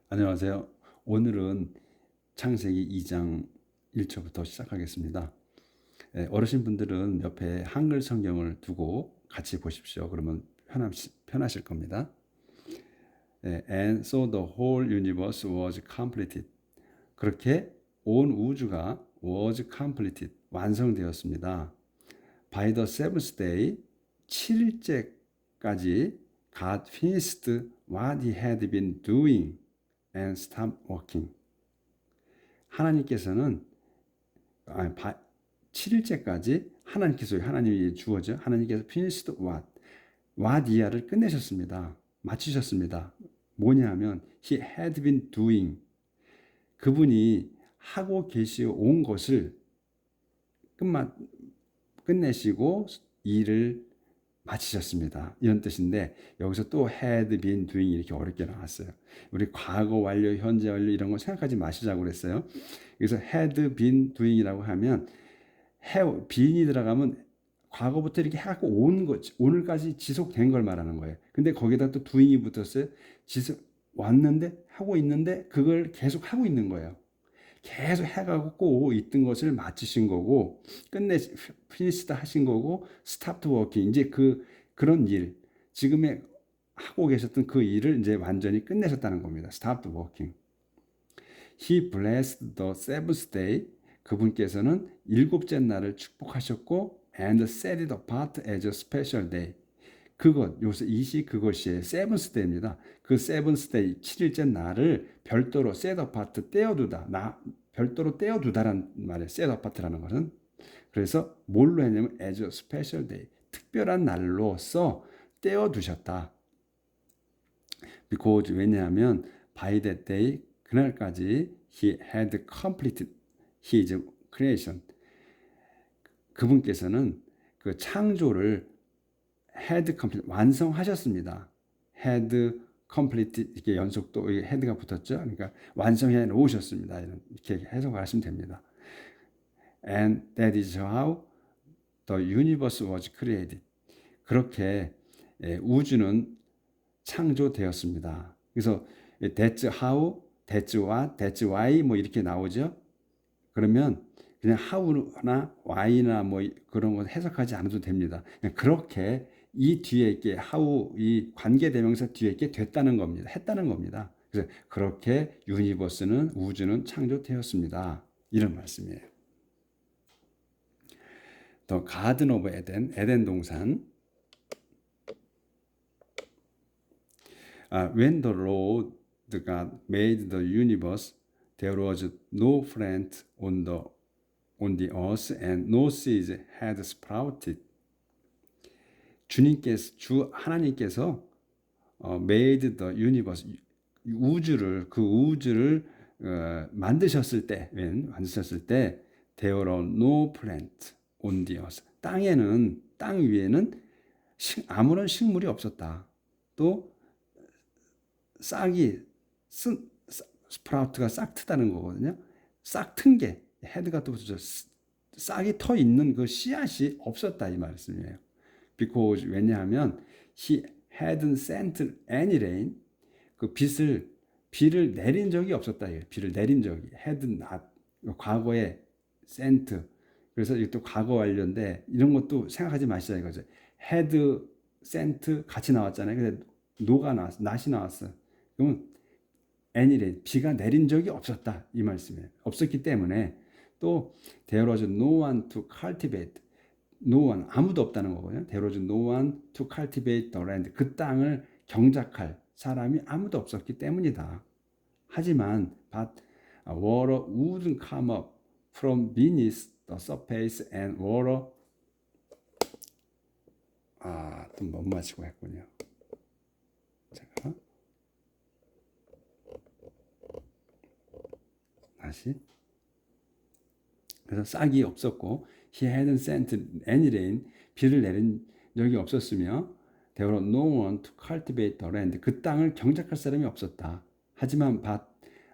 안녕하세요. 오늘은 창세기 2장 1절부터 시작하겠습니다. 어르신분들은 옆에 한글 성경을 두고 같이 보십시오. 그러면 편하실 겁니다. And so the whole universe was completed. 그렇게 온 우주가 was completed, 완성되었습니다. By the seventh day, 7일째까지 God finished what he had been doing and stopped working. 하나님께서는 7일째까지 하나님이 주어져 하나님께서 finished what 이하를 끝내셨습니다. 마치셨습니다. 뭐냐면 he had been doing, 그분이 하고 계시온 것을 끝내시고 일을 마치셨습니다. 이런 뜻인데 여기서 또 had been doing 이렇게 어렵게 나왔어요. 우리 과거 완료, 현재 완료 이런 거 생각하지 마시자고 그랬어요. 그래서 had been doing이라고 하면 have been이 들어가면 과거부터 이렇게 해갖고 온 것, 오늘까지 지속된 걸 말하는 거예요. 근데 거기다 또 doing이 붙었어요. 왔는데 하고 있는데 그걸 계속 하고 있는 거예요. 계속 해가고 있던 것을 마치신 거고, 피니시드 하신 거고, 스탑트 워킹, 이제 그런 일, 지금의 하고 계셨던 그 일을 이제 완전히 끝내셨다는 겁니다. 스탑트 워킹. He blessed the seventh day. 그분께서는 일곱째 날을 축복하셨고, and set it apart as a special day. 여기서 그것이 세븐스 데이입니다. 그 세븐스 데이 7일째 날을 별도로 set apart 떼어두다. 별도로 떼어두다란 말이에요. set apart라는 것은. 그래서 뭘로 했냐면 as a special day. 특별한 날로서 떼어두셨다. because 왜냐하면 by that day 그날까지 he had completed his creation. 그분께서는 그 창조를 had complete 완성하셨습니다. had complete 이렇게 연속도 had가 붙었죠. 그러니까 완성해 놓으셨습니다. 이렇게 해석을 하시면 됩니다. And that is how the universe was created. 그렇게 우주는 창조되었습니다. 그래서 that's how, that's what, that's why 뭐 이렇게 나오죠. 그러면 그냥 how나 why나 뭐 그런 거 해석하지 않아도 됩니다. 그냥 그렇게 이 뒤에 있게 how 이 관계대명사 뒤에 있게 됐다는 겁니다. 했다는 겁니다. 그래서 그렇게 유니버스는 우주는 창조되었습니다. 이런 말씀이에요. 더 가든 오브 에덴 동산. When the Lord God made the universe, there was no plant on the earth and no seeds had sprouted. 하나님께서 made the universe, 우주를 만드셨을 때, there were no plant on the earth. 땅 위에는 아무런 식물이 없었다. 또 스프라우트가 싹 트다는 거거든요. 싹 튼 게, 헤드가 또 붙어져 싹이 터 있는 그 씨앗이 없었다 이 말씀이에요. Because 왜냐하면 he hadn't sent any rain. 비를 내린 적이 없었다. 비를 내린 적이 had not. 과거에 sent. 그래서 이것도 과거 완료인데 이런 것도 생각하지 마시자 이거죠. had sent 같이 나왔잖아요. 근데 not이 나왔어. 그러면 any rain, 비가 내린 적이 없었다 이 말씀이에요. 없었기 때문에 또 there was no one to cultivate. no one, 아무도 없다는 거거든요. There was no one to cultivate the land. 그 땅을 경작할 사람이 아무도 없었기 때문이다. 하지만 but water wouldn't come up from beneath the surface and water 또 못 마치고 했군요. 제가 다시. 그래서 싹이 없었고 he hadn't sent any rain. 비를 내린 적이 없었으며 there was no one to cultivate the land. 그 땅을 경작할 사람이 없었다. 하지만 but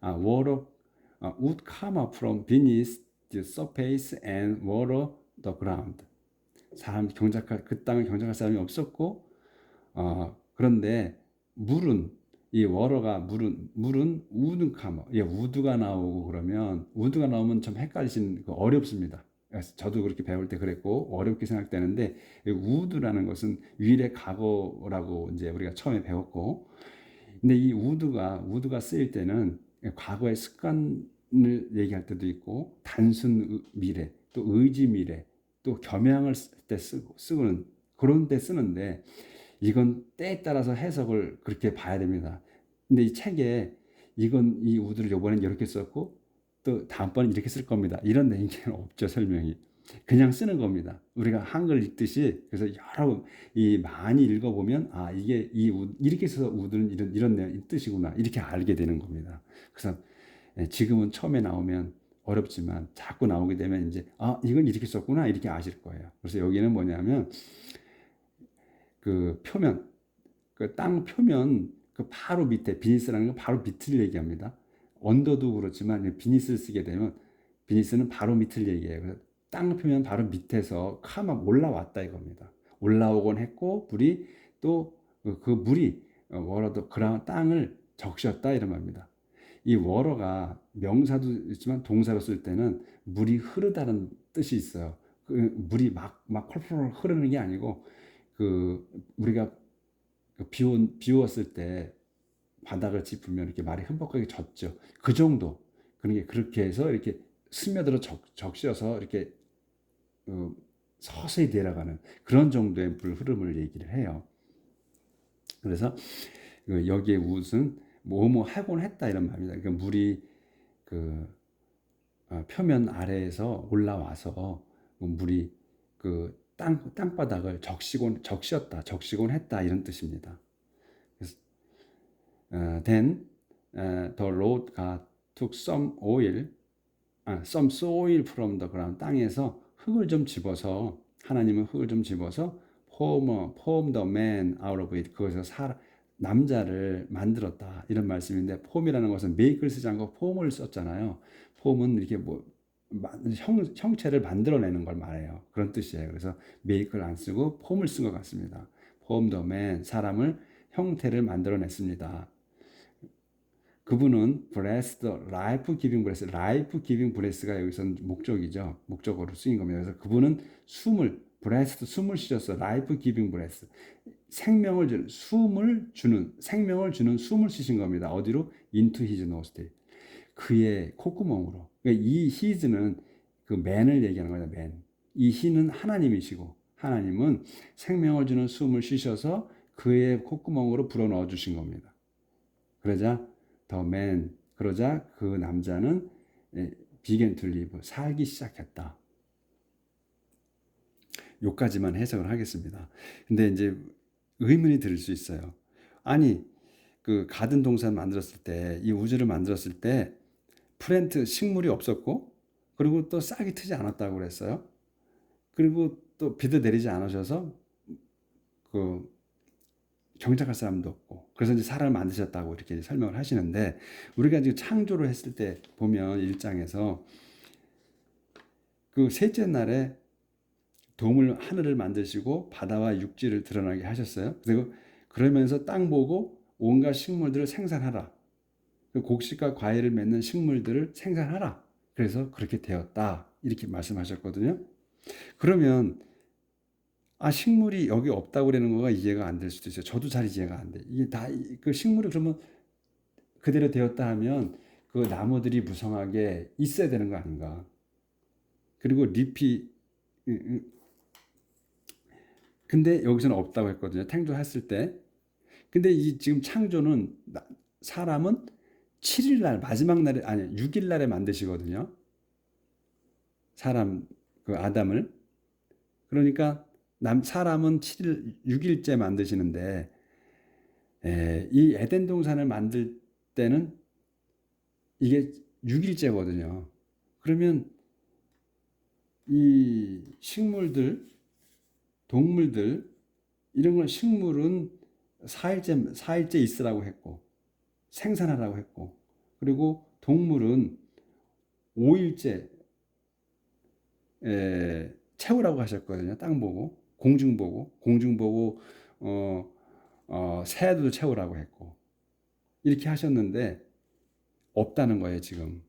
water would come up from beneath the surface and water the ground. 그 땅을 경작할 사람이 없었고 그런데 물은 이 워러가 물은 우드카머, 예, 우드가 나오고 그러면 우드가 나오면 좀 헷갈리시는 거 어렵습니다. 저도 그렇게 배울 때 그랬고 어렵게 생각되는데 이 우드라는 것은 위례 과거라고 이제 우리가 처음에 배웠고, 근데 이 우드가 쓰일 때는 과거의 습관을 얘기할 때도 있고 단순 미래, 또 의지 미래, 또 겸양을 쓸 때 쓰고는 그런 때 쓰는데 이건 때에 따라서 해석을 그렇게 봐야 됩니다. 근데 이 책에 이건 이 우드를 요번엔 이렇게 썼고 또 다음번엔 이렇게 쓸 겁니다. 이런 얘기는 없죠, 설명이. 그냥 쓰는 겁니다. 우리가 한글 읽듯이. 그래서 여러 이 많이 읽어보면 아 이게 이렇게 써서 우드는 이런 뜻이구나 이렇게 알게 되는 겁니다. 그래서 지금은 처음에 나오면 어렵지만 자꾸 나오게 되면 이제 아 이건 이렇게 썼구나 이렇게 아실 거예요. 그래서 여기는 뭐냐면 그 표면, 그 땅 표면 그 바로 밑에 비니스라는 건 바로 밑을 얘기합니다. 언더도 그렇지만 비니스를 쓰게 되면 비니스는 바로 밑을 얘기해요. 그래서 땅 표면 바로 밑에서 막 올라왔다 이겁니다. 올라오곤 했고 물이 또 그 물이 워러도 그런 땅을 적셨다 이런 말입니다. 이 워러가 명사도 있지만 동사로 쓸 때는 물이 흐르다는 뜻이 있어요. 그 물이 막 펄펄 흐르는 게 아니고 그 우리가 비웠을 때 바닥을 짚으면 이렇게 말이 흠뻑하게 젖죠. 그 정도. 그러니까 그렇게 해서 이렇게 스며들어 적셔서 이렇게 어, 서서히 내려가는 그런 정도의 물 흐름을 얘기를 해요. 그래서 여기에 무슨 뭐뭐 하곤 했다 이런 말입니다. 그러니까 물이 그 표면 아래에서 올라와서 물이 그 땅바닥을 적시곤 했다 이런 뜻입니다. 그래서 then the Lord God took some soil from the ground. 땅에서 흙을 좀 집어서 하나님은 흙을 좀 집어서 form the man out of it. 그것에서 남자를 만들었다 이런 말씀인데 폼이라는 것은 make를 쓰지 않고 폼을 썼잖아요. 폼은 이렇게 뭐 형체를 만들어내는 걸 말해요. 그런 뜻이에요. 그래서 make를 안 쓰고 폼을 쓴 것 같습니다. form the man, 사람을 형태를 만들어냈습니다. 그분은 blessed, life giving bless, life giving bless가 여기서는 목적이죠. 목적어로 쓰인 겁니다. 그래서 그분은 숨을 쉬셨어. life giving bless. 생명을 주는 숨을 쉬신 겁니다. 어디로? into his nostril. 그의 콧구멍으로. 그러니까 이 his는 그 man을 얘기하는 거예요. man. 이 he는 하나님이시고 하나님은 생명을 주는 숨을 쉬셔서 그의 콧구멍으로 불어 넣어 주신 겁니다. 그러자 그러자 그 남자는 began to live, 살기 시작했다. 요까지만 해석을 하겠습니다. 근데 이제 의문이 들 수 있어요. 아니, 그 가든 동산 만들었을 때, 이 우주를 만들었을 때 플랜트 식물이 없었고, 그리고 또 싹이 트지 않았다고 그랬어요. 그리고 또 비도 내리지 않으셔서 그 경작할 사람도 없고 그래서 이제 사람을 만드셨다고 이렇게 설명을 하시는데 우리가 지금 창조를 했을 때 보면 1장에서 그 셋째 날에 하늘을 만드시고 바다와 육지를 드러나게 하셨어요. 그리고 그러면서 땅 보고 온갖 식물들을 생산하라. 그 곡식과 과일을 맺는 식물들을 생산하라. 그래서 그렇게 되었다. 이렇게 말씀하셨거든요. 그러면 식물이 여기 없다고 그러는 거가 이해가 안 될 수도 있어요. 저도 잘 이해가 안 돼. 이게 다 그 식물이 그러면 그대로 되었다 하면 그 나무들이 무성하게 있어야 되는 거 아닌가? 그리고 잎이 근데 여기서는 없다고 했거든요. 창조했을 때. 근데 이 지금 창조는 사람은 7일 날 마지막 날에 아니 6일 날에 만드시거든요. 사람 그 아담을. 그러니까 사람은 6일째 만드시는데 이 에덴 동산을 만들 때는 이게 6일째거든요. 그러면 이 식물들, 동물들 이런 건 식물은 4일째 있으라고 했고 생산하라고 했고 그리고 동물은 5일째 채우라고 하셨거든요. 땅 보고 공중 보고 새도 채우라고 했고 이렇게 하셨는데 없다는 거예요, 지금.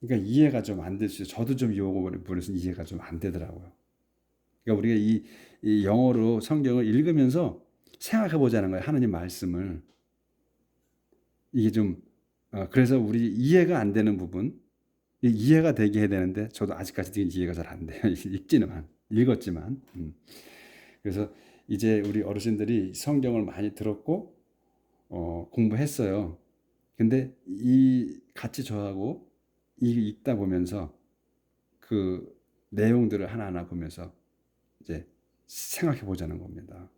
그러니까 이해가 좀 안 되시죠. 저도 좀 이 부분에서 이해가 좀 안 되더라고요. 그러니까 우리가 이 영어로 성경을 읽으면서 생각해 보자는 거예요. 하나님 말씀을. 이게 좀 그래서 우리 이해가 안 되는 부분, 이해가 되게 해야 되는데 저도 아직까지 이해가 잘 안 돼요. 읽지만 읽었지만. 그래서 이제 우리 어르신들이 성경을 많이 들었고 공부했어요. 근데 이 같이 저하고 이 읽다 보면서 그 내용들을 하나하나 보면서 이제 생각해 보자는 겁니다.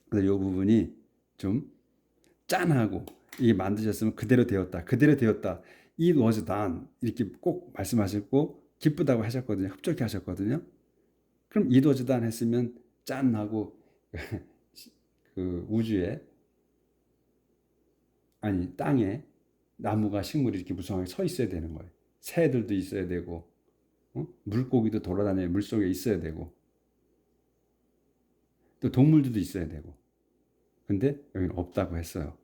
그래서 이 부분이 좀 짠하고 이게 만드셨으면 그대로 되었다. 그대로 되었다. It was done. 이렇게 꼭 말씀하셨고 기쁘다고 하셨거든요. 흡족해 하셨거든요. 그럼 it was done 했으면 짠하고 그 우주에 아니 땅에 나무가 식물이 이렇게 무성하게 서 있어야 되는 거예요. 새들도 있어야 되고 물고기도 돌아다녀 물속에 있어야 되고 또 동물들도 있어야 되고 근데 여기는 없다고 했어요.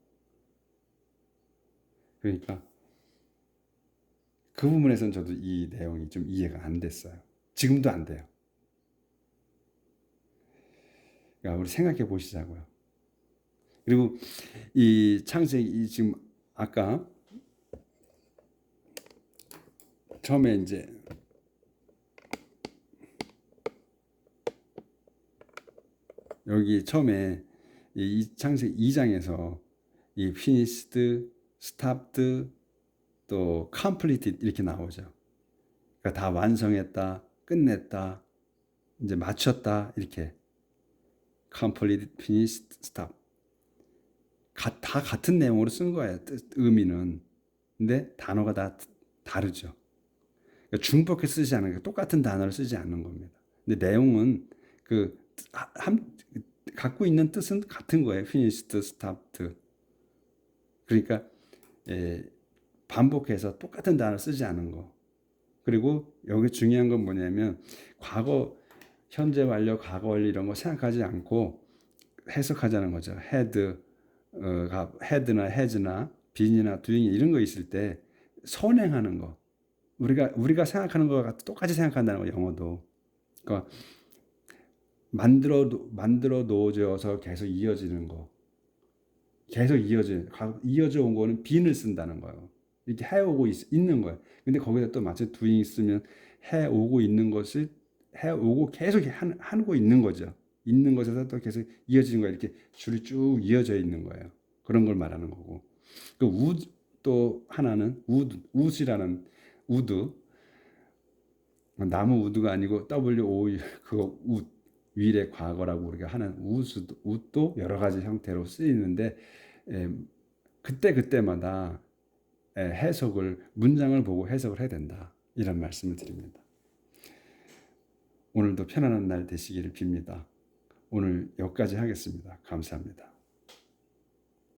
그러니까 그 부분에서는 저도 이 내용이 좀 이해가 안 됐어요. 지금도 안 돼요. 그러니까 우리 생각해 보시자고요. 그리고 이 창세기 지금 아까 처음에 이제 여기 처음에 이 창세기 2장에서 이 finished, stopped, 또 completed 이렇게 나오죠. 그러니까 다 완성했다, 끝냈다, 이제 마쳤다 이렇게 completed, finished, stop 다 같은 내용으로 쓴 거예요. 의미는. 근데 단어가 다 다르죠. 그러니까 중복해 쓰지 않은 거 똑같은 단어를 쓰지 않는 겁니다. 근데 내용은 그 갖고 있는 뜻은 같은 거예요. finished, stopped. 그러니까 반복해서 똑같은 단어를 쓰지 않은 거. 그리고 여기 중요한 건 뭐냐면 과거, 현재 완료, 과거 완료 이런 거 생각하지 않고 해석하자는 거죠. had나 has나 being이나 doing 이런 거 있을 때 선행하는 거. 우리가 생각하는 거와 똑같이 생각한다는 거 영어도. 그러니까 만들어 놓어져서 계속 이어지는 거. 계속 이어져 온 거는 being을 쓴다는 거예요. 이렇게 해오고 있는 거예요. 근데 거기다 또 마치 doing 쓰면 해오고 있는 것을 해오고 계속 하고 있는 거죠. 있는 것에서 또 계속 이어지는 거예요. 이렇게 줄이 쭉 이어져 있는 거예요. 그런 걸 말하는 거고. 그 또 하나는 우드이라는 우드, 나무 우드가 아니고 WO 그거 위의 과거라고 우리가 하는 우도 여러 가지 형태로 쓰이는데 그때마다 문장을 보고 해석을 해야 된다. 이런 말씀을 드립니다. 오늘도 편안한 날 되시기를 빕니다. 오늘 여기까지 하겠습니다. 감사합니다.